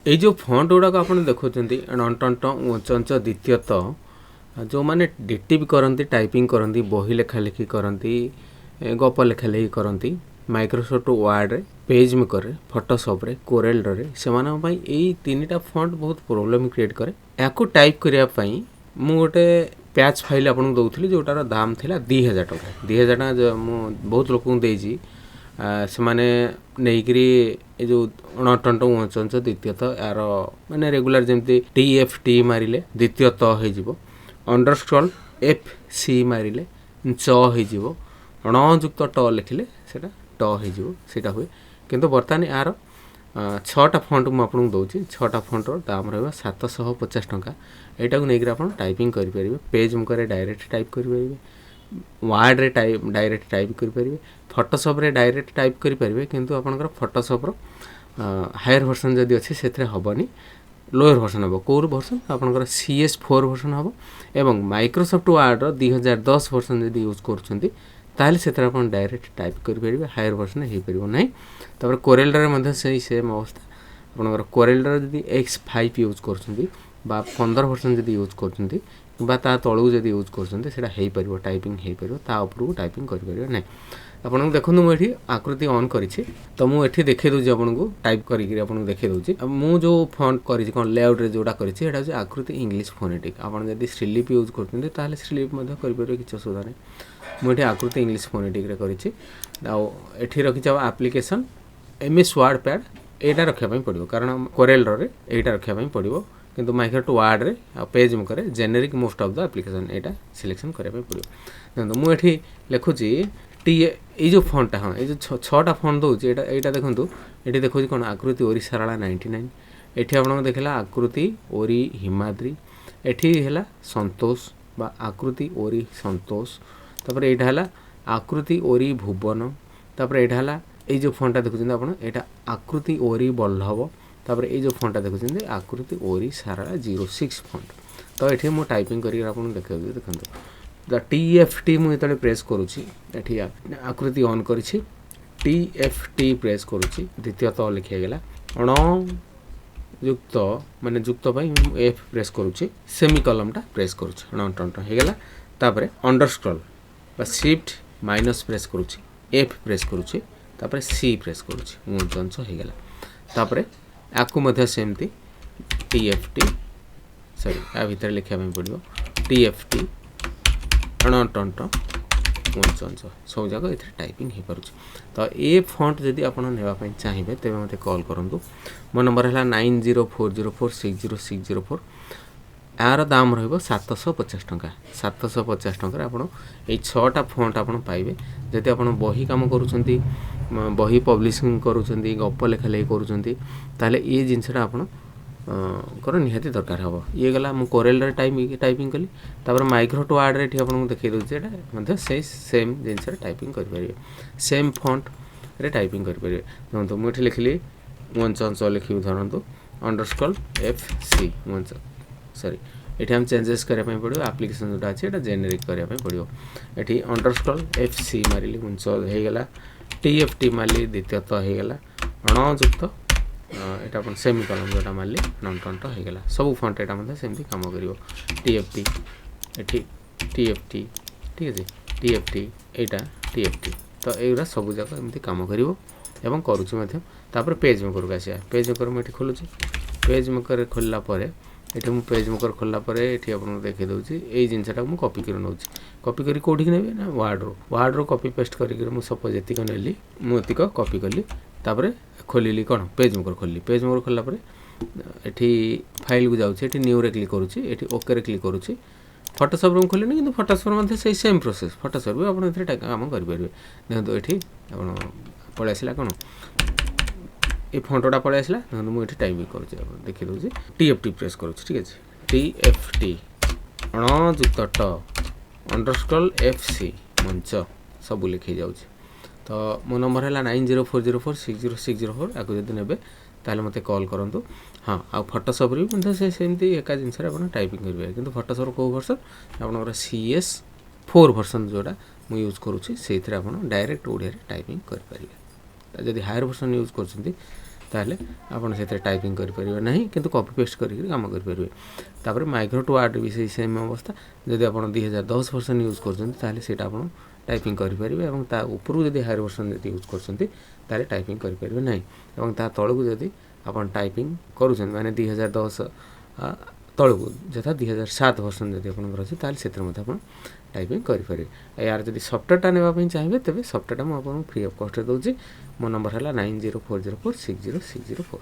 ये जो फंट गुड़ाक आप देखुंत अणटंट उचंच द्वितीयत जो मैंने डिटिव करती टाइपिंग करती बही लेखालेखी करती गप लेखालेखी करती माइक्रोसॉफ्ट वर्ड रे पेज मेकर रे फोटोशॉप रे कोरेल रे से यही तीन टा फंट बहुत प्रोब्लेम क्रिएट करे या टाइप करने मु गोटे पैच फाइल आपको दौली जोटार दाम थिला 2000 टका 2000 टका बहुत लोक देजी से माने नहींकरी ये जो अणटंट उचंच द्वितीयत यार माने रेगुलर जमती TFT मारिले द्वितीयत हो अंडरस्कॉल FC मारिले च हो अणयुक्त ट लिखिले सेटा ट होटा हुए किंतु बर्तमान यार 6टा फंट मुझे दूसरी 6टा फंटर दाम रहा 750 टका यहाँ को लेकर आप टाइपिंग करेंगे पेज मुकर डायरेक्ट टाइप करेंगे वर्ड रे डायरेक्ट टाइप करेंगे फोटोशॉप रे डायरेक्ट टाइप करेंगे किंतु आपंकर फोटोशॉप हायर वर्जन जदि अच्छे से हेनी लोअर वर्जन हम कौर वर्जन आपंकर CS4 वर्जन हम एवं माइक्रोसॉफ्ट वर्ड 2010 वर्जन जदि यूज कर से डायरेक्ट टाइप करेंगे हायर वर्जन हो पार ना तब कोरेल से सेम अवस्था आपंकर कोरेल जदि X5 यूज कर 15 वर्जन जदि यूज कर तलू जदि यूज कर टाइपिंग हो पार तापर टाइपिंग करेंगे ना आपको देखो मुझे आकृति ऑन करी तो मुझे देखे दूसरी आपको टाइप करके देखे दूसरी जो फंट करी कौन लेआउट जोटा करी आकृति इंग्लिश फोनेटिक आपड़ी श्रीलिप यूज करते श्रीलिप करेंगे किसी असुविधा नहीं मुझे आकृति इंग्लिश फोनेटिक करी रखी एप्लिकेशन MS वर्ड पैड यहाँ रखापी पड़ो कारण कोरेल यहाँ रखापी पड़ो किंतु माइक्रोसॉफ्ट वर्ड रे पेज मुकर generic most of the application यहाँ सिलेक्शन करने पड़ो देखो मुझे लिखुची ये जो फंटा हाँ ये जो 6टा फंट दूसरी यहाँ देखो ये देखो कौन आकृति ओरी साराला 99 ये आप देखला आकृति ओरी हिमाद्री एठी है संतोष बा आकृति ओरी संतोष तापर यहाँ है आकृति ओरी भुवन तापर यहाँ है ये जो फंटा देखुं आप यहाँ आकृति ओरी बल्लभ तापर ये जो फंटा देखुं आकृति ओरी साराला 06 फंट तो ये मुझे टाइपिंग कर देखा देखो TFT मुझे प्रेस करुँची आकृति ऑन करी TFT प्रेस करुँची द्वितीयत लिखागला अणयुक्त माने युक्त F प्रेस करुँची सेमी कलमटा प्रेस करुँची अणटंट होगला तापर अंडरस्कॉल शिफ्ट माइनस प्रेस करुँची F प्रेस करुँची तापर C प्रेस करुँची उचंच होगला तापर या सेमती TFT सॉरी या भितर लिखापी पड़ो TFT अणटंट उचंच सब जाक ये टाइपिंग हो पार तो ये फंट जदि आप नापी चाहिए तेज मत कॉल करूँ मो नंबर है 9040460604 यार दाम रहा 750 टका 750 टकर आप 6टा फंट आप पाइबे जदि आप बही कम कर बही पब्लिशिंग करुँच गप लेखालेखी करुँच ये जिनसा आप कर निहाती दरकार हम ये गला मु कोरेल रे टाइपिंग कली तापर माइक्रोसॉफ्ट वर्ड रे आपको देखा दूसरी यहाँ से सेम जिनस टाइपिंग करेंगे सेम फंट रे टाइपिंग करेंगे देखो मुझे लिखली उचंच लिखी धरतु अंडरस्कॉल FC सॉरी ये हम चेंजेस करने पड़ो एप्लिकेशन जोटा अच्छे जेनेरिक करने पड़ो ये अंडरस्कॉल FC मारे उंच होगला TFT मारे द्वितीयत होगला अणयुक्त यहाँ अपन सेमी कलम जोटा मारे अणटंट होगला सब फंट यहाँ सेमती कम कर TFT ये TFT ठीक है TFT यहाँ TFT तो युरा सब जाक एमती कम कर करुँच पेज मेकर को आसा पेज मेकर मुझे खोलुची पेज मेकर खोलला ये मुझे पेज मेकर खोलला ये आपको देखे दूसरी ये जिनसा मुझे कॉपी कर नौ कॉपी करी कौटी नेबे ना वर्ड रो कॉपी पेस्ट करी सपोज ये नेली मुझे कॉपी कली तापर खोलिली कौन पेज मेकर खोलिली पेज मेकर खोलला ये फाइल को जाऊँगी ये न्यू रे क्लिक करुँची ये ओके रे क्लिक करुँची फोटोशॉप में खोलेनी कि फोटोशॉप से सेम प्रोसेस फोटोशॉप भी आप काम करेंगे देखो ये आप पलि आसला कौन ये फंटा पलि आसला देखो मुझे टाइपिंग करुँच देखी दूसरी TFT प्रेस करुँच ठीक है TFT अणयुक्त ट अंडरस्कॉल FC मंच सब लिखी जाऊँ तो मो नंबर है 9040460604 या जब ने ताले मते कॉल करूँ हाँ आ फोटोशॉप भी से सेमती एका जिनस टाइपिंग करेंगे कि फोटोशॉप कौ वर्सन आप CS4 वर्सन जोटा मुझे यूज करुँची से डायरेक्ट ओडिया टाइपिंग करेंगे जदि हायर वर्सन यूज कर ताहले आपण से टाइपिंग करें ना कि कॉपी पेस्ट करके काम करेंगे। तापर माइक्रो टू वर्ड भी सेम अवस्था जदि आप 2010 वर्सन यूज कर टाइपिंग करेंगे ता उपरू जब हायर वर्सन यूज कर टाइपिंग करेंगे ना ता तलू जदि आप टाइपिंग करुँच माने 2010 तलू जथा 2007 वर्सन जब आप अच्छे से टाइपिंग करेंगे। यार जब सफ्टवेयरटा नापी चाहिए तेज सफ्टवेयरटा मुझे फ्री ऑफ कॉस्ट दूसरी। मो नंबर है 9040460604।